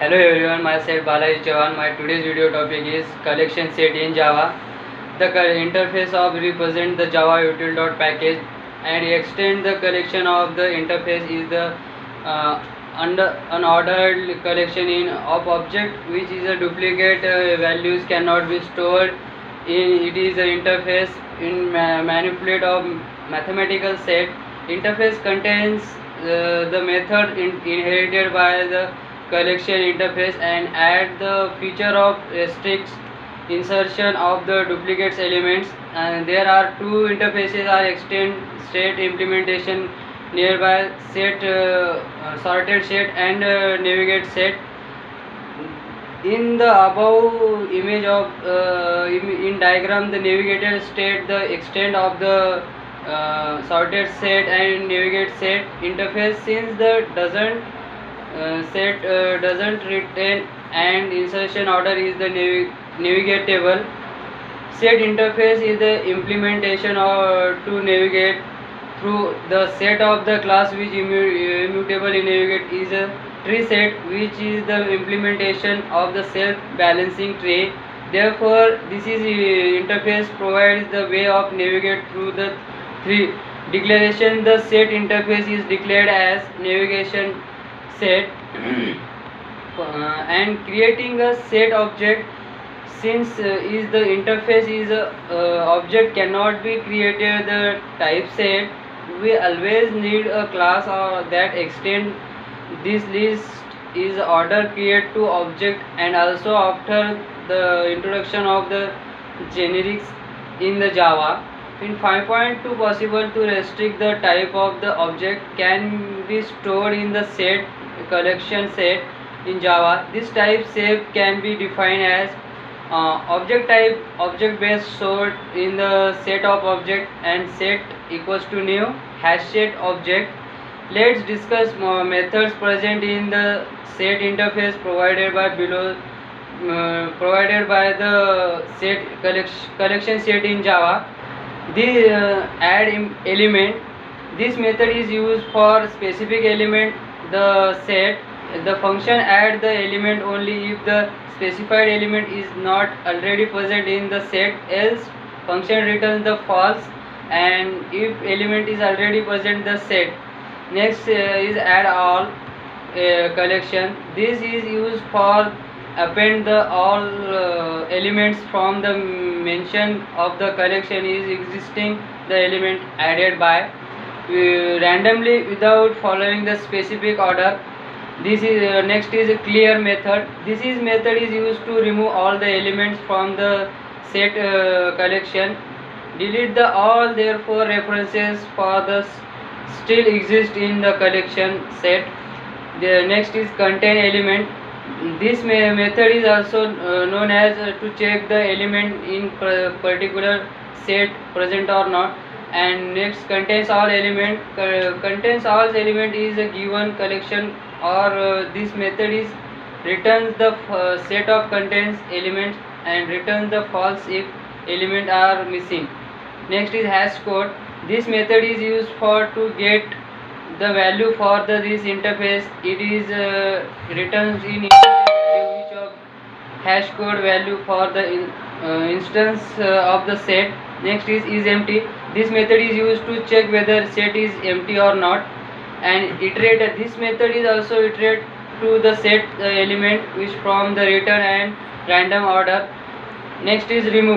Hello everyone, myself Balaji Chavan. My today's video topic is collection set in Java. The interface of represent the Java util package and extend the collection of the interface is the under unordered collection in of object which is a duplicate values cannot be stored in. It is an interface in manipulate of mathematical set. Interface contains the method inherited by the collection interface and add the feature of restricts insertion of the duplicates elements. And there are two interfaces are extend set implementation nearby set, sorted set and navigate set. In the above image of in diagram, the navigator state the extent of the sorted set and navigate set interface. Since the doesn't set doesn't retain and insertion order is the navigatable. Set interface is the implementation or to navigate through the set of the class which immutable in navigate is a tree set which is the implementation of the self balancing tree. Therefore this is interface provides the way of navigate through the three declaration. The set interface is declared as navigation set and creating a set object. Since is the interface is a object cannot be created the type set, we always need a class or that extend this list is order create to object. And also after the introduction of the generics in the Java in 5.2 possible to restrict the type of the object can be stored in the set collection set in Java. This type shape can be defined as object type object base stored in the set of object and set equals to new hash set object. Let's discuss methods present in the set interface provided by below provided by the set collection set in Java. The add element, this method is used for specific element the set. The function add the element only if the specified element is not already present in the set, else function returns the false, and if element is already present the set. Next is add all collection. This is used for append the all elements from the mention of the collection is existing the element added by randomly without following the specific order. This is next is a clear method. This is method is used to remove all the elements from the set collection. Delete the all therefore references for the still exist in the collection set. The next is contain element. This method is also known as to check the element in particular set present or not. And next contains all element. Contains all element is a given collection or this method is returns the set of contains elements and returns the false if element are missing. Next is hash code. This method is used for to get the value for this interface. It is returns in which of hash code value for the instance of the set. Next is empty. This method is used to check whether set is empty or not. And iterate, this method is also iterate to the set element which from the return and random order. Next is remove.